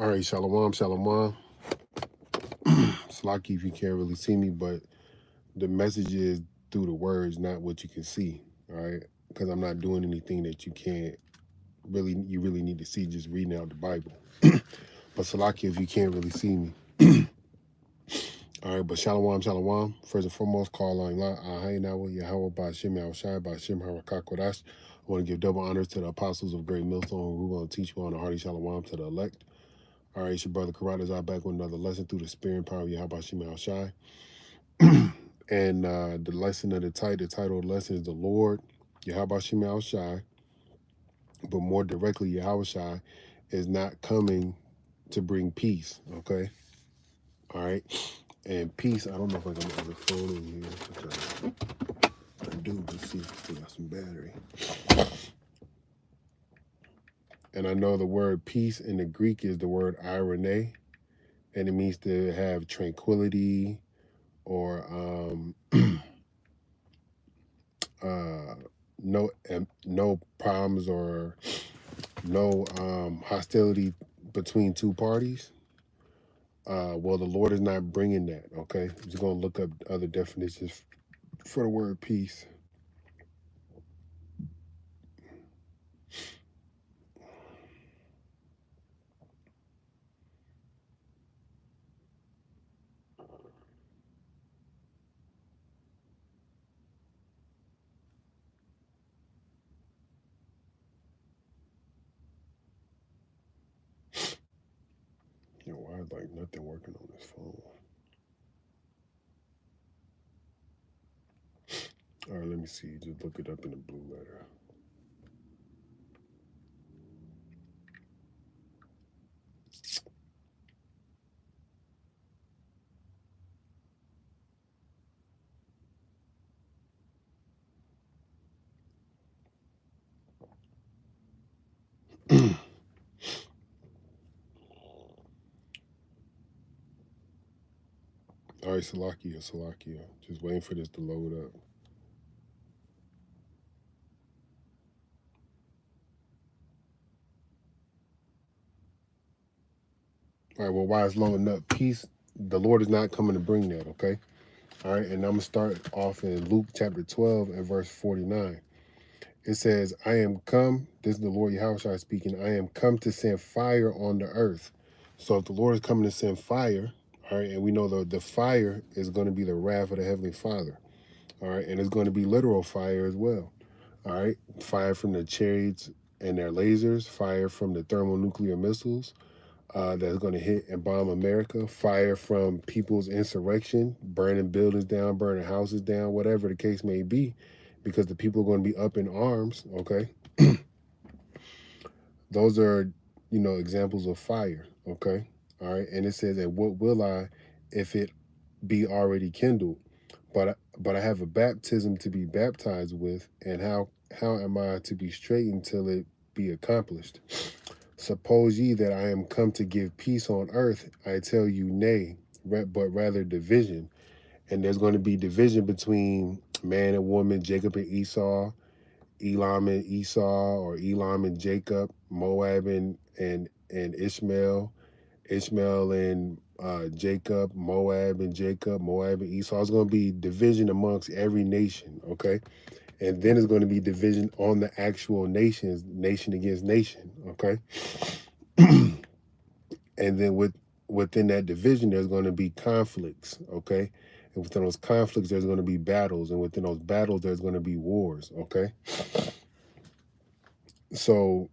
All right, shalom, shalom. Slocky if you can't really see me, but the message is through the words, not what you can see. All right, because I'm not doing anything that you really need to see just reading out the Bible. But Salaki if you can't really see me. All right, but shalom, shalom. First and foremost, call on La Ahaynawa Yahweh Bashim Shai Bashim Harakakwadash. I want to give double honors to the apostles of Great Millstone who will teach you on the hearty shalom to the elect. All right, it's your brother Karatas. I'm back with another lesson through the spirit and power of Yahweh Shimei Shai. And the lesson of the title of the lesson is the Lord, Yahweh Shimei Shai, but more directly, Yahweh Shai is not coming to bring peace, okay? All right? And peace, I don't know if I got my other phone in here, which I do. Let's see if I got some battery. And I know the word peace in the Greek is the word irene, and it means to have tranquility or no problems or no hostility between two parties. Well, the Lord is not bringing that. Okay, I'm just gonna look up other definitions for the word peace. You know, why is like nothing working on this phone? All right, let me see. Just look it up in the blue letter. All right, Salakia. Just waiting for this to load up. All right, well, while it's loading up, peace, the Lord is not coming to bring that, okay? All right, and I'm going to start off in Luke chapter 12 and verse 49. It says, I am come, this is the Lord Yahushua speaking, I am come to send fire on the earth. So if the Lord is coming to send fire, all right, and we know the fire is going to be the wrath of the Heavenly Father, all right, and it's going to be literal fire as well, all right? Fire from the chariots and their lasers, fire from the thermonuclear missiles, that's going to hit and bomb America, fire from people's insurrection, burning buildings down, burning houses down, whatever the case may be, because the people are going to be up in arms, okay? Those are, examples of fire, okay? All right, and it says, and what will I if it be already kindled? But I have a baptism to be baptized with, and how am I to be straightened till it be accomplished? Suppose ye that I am come to give peace on earth, I tell you nay, but rather division. And there's going to be division between man and woman, Jacob and Esau, Elam and Esau, or Elam and Jacob, Moab and Ishmael, Ishmael and Jacob, Moab and Jacob, Moab and Esau. It's going to be division amongst every nation, okay? And then it's going to be division on the actual nations, nation against nation, okay? And then within that division, there's going to be conflicts, okay? And within those conflicts, there's going to be battles. And within those battles, there's going to be wars, okay? So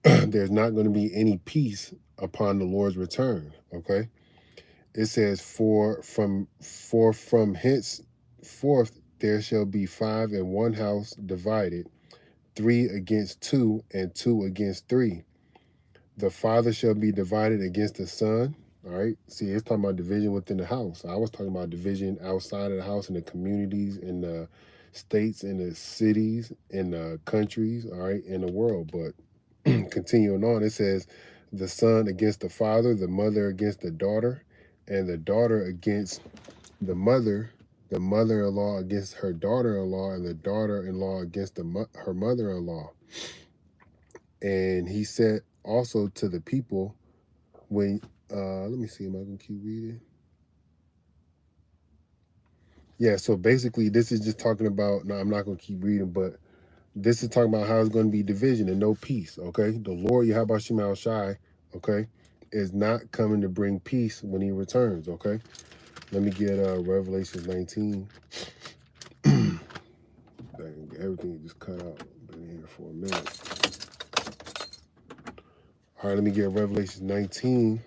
there's not going to be any peace upon the Lord's return, okay? It says, for from henceforth there shall be 5 in one house divided, 3 against 2, and 2 against 3. The father shall be divided against the son. All right. See, it's talking about division within the house. I was talking about division outside of the house in the communities, in the states, in the cities, in the countries, all right, in the world. But continuing on, it says the son against the father, the mother against the daughter, and the daughter against the mother-in-law against her daughter-in-law, and the daughter-in-law against her mother-in-law. And he said also to the people, when let me see, am I gonna keep reading? Yeah, so basically this is just talking about, no, I'm not gonna keep reading, but this is talking about how it's gonna be division and no peace. Okay. The Lord Yahweh Shema Shai, okay, is not coming to bring peace when he returns. Okay. Let me get Revelation 19. Dang, everything just cut out. Been here for a minute. All right, let me get Revelation 19.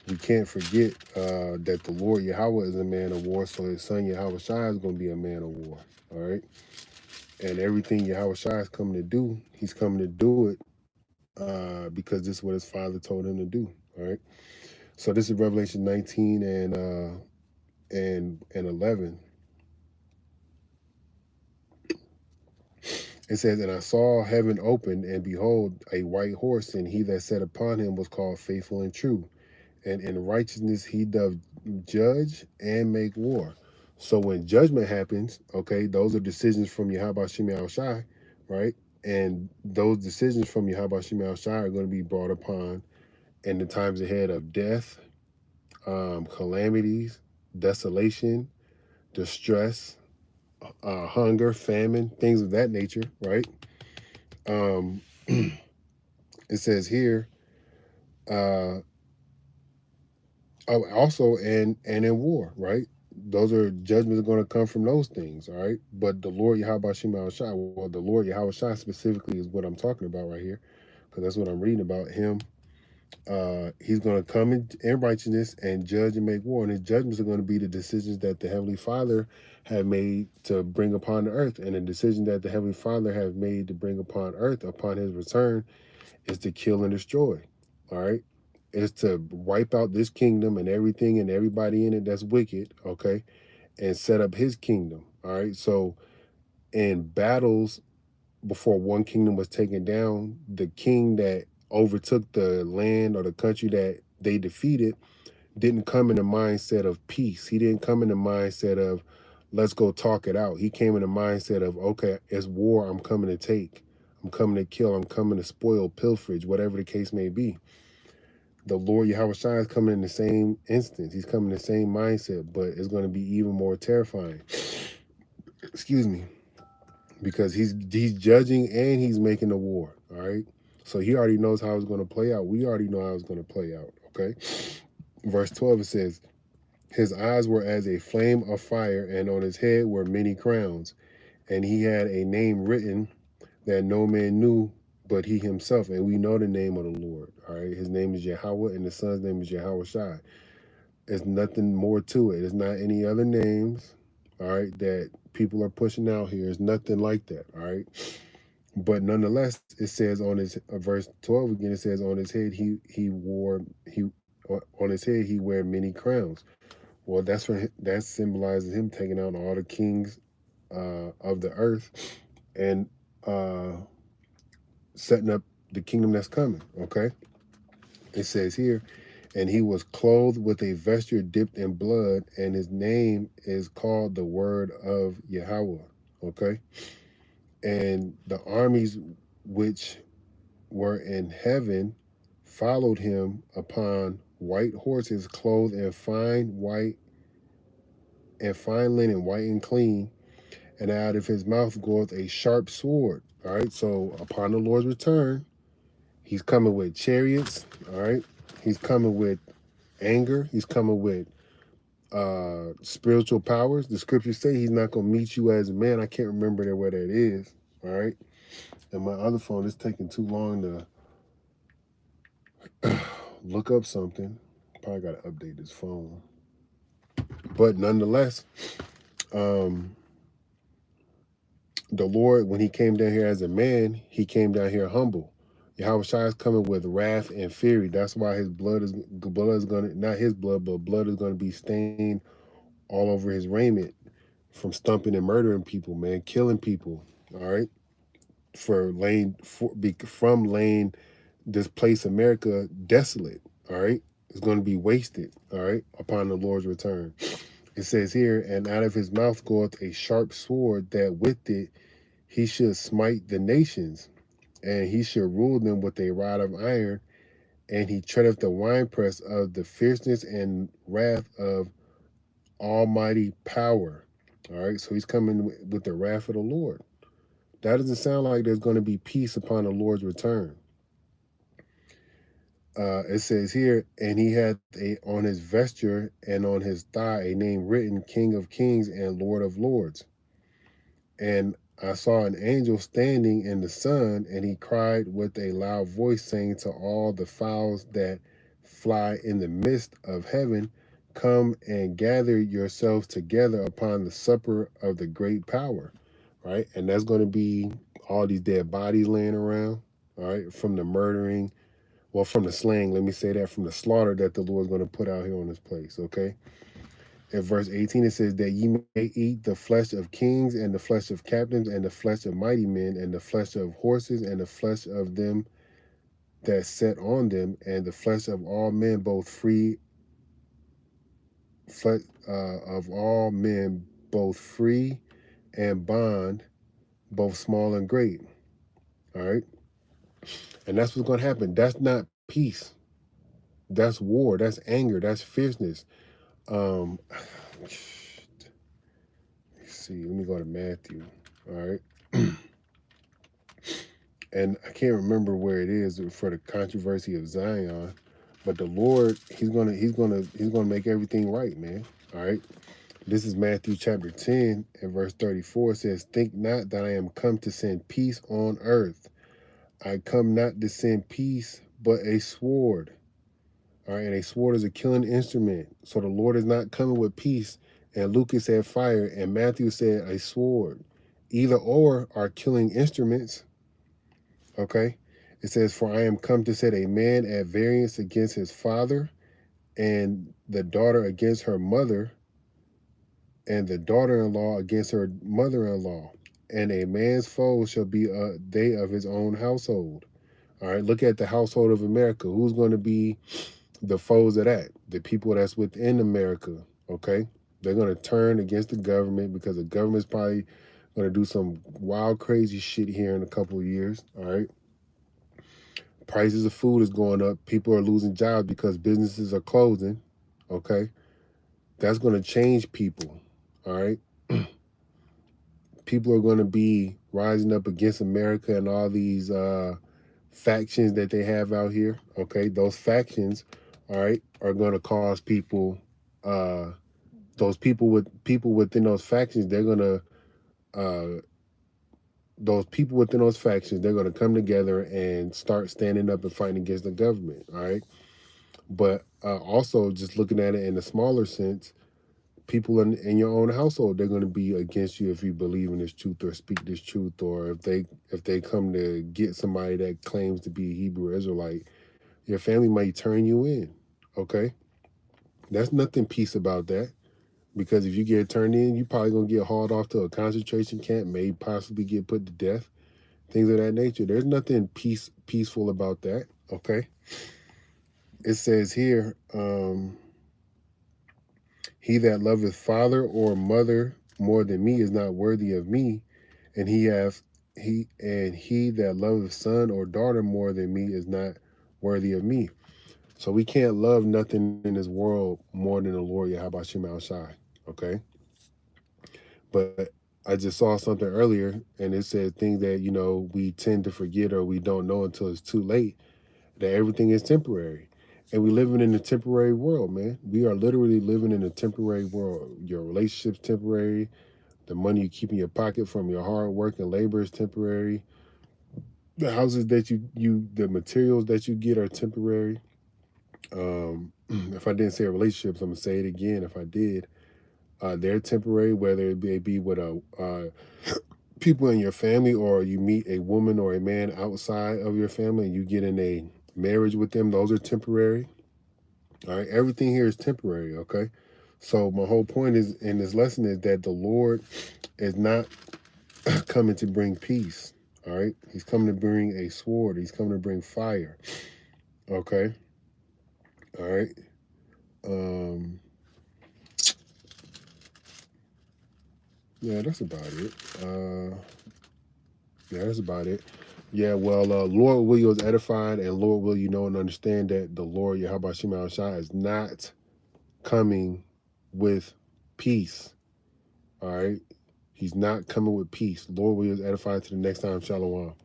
We can't forget that the Lord Yahweh is a man of war, so his son Yahweh Shai is going to be a man of war. All right. And everything Yahweh Shai is coming to do, he's coming to do it because this is what his father told him to do. All right. So this is Revelation 19 and 11. It says, "And I saw heaven opened, and behold, a white horse, and he that sat upon him was called Faithful and True. And in righteousness he doth judge and make war." So when judgment happens, okay, those are decisions from Yahweh Shema Shai, right? And those decisions from Yahweh Shema Shai are going to be brought upon in the times ahead of death, calamities, desolation, distress, hunger, famine, things of that nature, right? Um, it says here, uh, also and in war, right? Those are judgments are going to come from those things, all right? But the Lord Yahweh Shema Shai, well, the Lord Yahweh Shai specifically is what I'm talking about right here, because that's what I'm reading about him. He's going to come in righteousness and judge and make war, and his judgments are going to be the decisions that the Heavenly Father have made to bring upon the earth, and the decision that the Heavenly Father have made to bring upon earth upon his return is to kill and destroy, all right? Is to wipe out this kingdom and everything and everybody in it that's wicked, okay, and set up his kingdom, all right? So in battles before one kingdom was taken down, the king that overtook the land or the country that they defeated didn't come in the mindset of peace. He didn't come in the mindset of let's go talk it out. He came in the mindset of, okay, it's war, I'm coming to take. I'm coming to kill, I'm coming to spoil, pilferage, whatever the case may be. The Lord Yahweh Shai is coming in the same instance. He's coming in the same mindset, but it's going to be even more terrifying. Excuse me. Because he's judging and he's making the war. All right. So he already knows how it's going to play out. We already know how it's going to play out. Okay. Verse 12, it says, "His eyes were as a flame of fire, and on his head were many crowns. And he had a name written that no man knew but he himself." And we know the name of the Lord. All right. His name is Yahweh, and the son's name is Yahweh Shai. There's nothing more to it. There's not any other names, all right, that people are pushing out here. It's nothing like that, all right. But nonetheless, it says on his verse 12 again. It says on his head he on his head he wear many crowns. Well, that symbolizes him taking out all the kings of the earth and setting up the kingdom that's coming. Okay, it says here, "And he was clothed with a vesture dipped in blood, and his name is called the Word of Yahweh." Okay, and the armies which were in heaven followed him upon white horses, clothed in fine linen, white and clean, and out of his mouth goeth a sharp sword. All right, so upon the Lord's return, he's coming with chariots. All right, he's coming with anger. He's coming with spiritual powers. The scriptures say he's not going to meet you as a man. I can't remember where that is. All right, and my other phone is taking too long to look up something. Probably got to update this phone. But nonetheless, um, the Lord, when he came down here as a man, he came down here humble. Yahweh Shai is coming with wrath and fury. That's why his blood is going to, not his blood, but blood is going to be stained all over his raiment from stumping and murdering people, man, killing people. All right, from laying this place America desolate. All right, it's going to be wasted. All right, upon the Lord's return. It says here, "And out of his mouth goeth a sharp sword, that with it he should smite the nations, and he shall rule them with a rod of iron, and he treadeth the winepress of the fierceness and wrath of almighty power. All right, so he's coming with the wrath of the Lord. That doesn't sound like there's going to be peace upon the Lord's return. It says here, and he had on his vesture and on his thigh a name written, King of Kings and Lord of Lords. And I saw an angel standing in the sun, and he cried with a loud voice, saying to all the fowls that fly in the midst of heaven, come and gather yourselves together upon the supper of the great power. Right? And that's going to be all these dead bodies laying around, all right, from the murdering, well, from the slaying, let me say that, from the slaughter that the Lord's going to put out here on this place, okay? In verse 18, it says that ye may eat the flesh of kings and the flesh of captains and the flesh of mighty men and the flesh of horses and the flesh of them that sat on them and the flesh of all men, both free, of all men, both free and bond, both small and great. All right. And that's what's going to happen. That's not peace. That's war. That's anger. That's fierceness. Um, let's see. Let me go to Matthew. All right. And I can't remember where it is for the controversy of Zion, but the Lord, he's gonna make everything right, man. All right. This is Matthew chapter 10 and verse 34. It says, "Think not that I am come to send peace on earth. I come not to send peace, but a sword." All right, and a sword is a killing instrument. So the Lord is not coming with peace. And Lucas said fire, and Matthew said a sword. Either or are killing instruments. Okay? It says, "For I am come to set a man at variance against his father, and the daughter against her mother, and the daughter-in-law against her mother-in-law. And a man's foes shall be they of his own household." All right, look at the household of America. Who's going to be the foes of that? The people that's within America, okay? They're going to turn against the government because the government's probably going to do some wild, crazy shit here in a couple of years, all right? Prices of food is going up. People are losing jobs because businesses are closing, okay? That's going to change people, all right? People are going to be rising up against America and all these factions that they have out here, okay? Those factions, all right, are going to cause people, uh, those people within those factions, they're going to, those people within those factions, they're going to come together and start standing up and fighting against the government, all right? But also, just looking at it in a smaller sense, people in your own household, they're going to be against you if you believe in this truth or speak this truth, or if they come to get somebody that claims to be a Hebrew Israelite, your family might turn you in. Okay, that's nothing peace about that, because if you get turned in, you probably gonna get hauled off to a concentration camp, may possibly get put to death, things of that nature. There's nothing peaceful about that. Okay, it says here, he that loveth father or mother more than me is not worthy of me, and he that loveth son or daughter more than me is not worthy of me. So we can't love nothing in this world more than the Lord Yahweh Shema Shai. Okay. But I just saw something earlier, and it said things that, we tend to forget or we don't know until it's too late, that everything is temporary. And we living in a temporary world, man. We are literally living in a temporary world. Your relationship's temporary. The money you keep in your pocket from your hard work and labor is temporary. The houses that the materials that you get are temporary. If I didn't say relationships, I'm gonna say it again. If I did, they're temporary, whether it be with people in your family, or you meet a woman or a man outside of your family and you get in a marriage with them. Those are temporary. All right, everything here is temporary. Okay, so my whole point is in this lesson is that the Lord is not coming to bring peace. All right, he's coming to bring a sword. He's coming to bring fire. Okay, all right. Um, yeah, that's about it. Yeah, that's about it. Yeah, well, Lord will you is edified, and Lord will you know and understand that the Lord Yahweh Shema Shai is not coming with peace. All right. He's not coming with peace. Lord will you is edified to the next time. Shalom.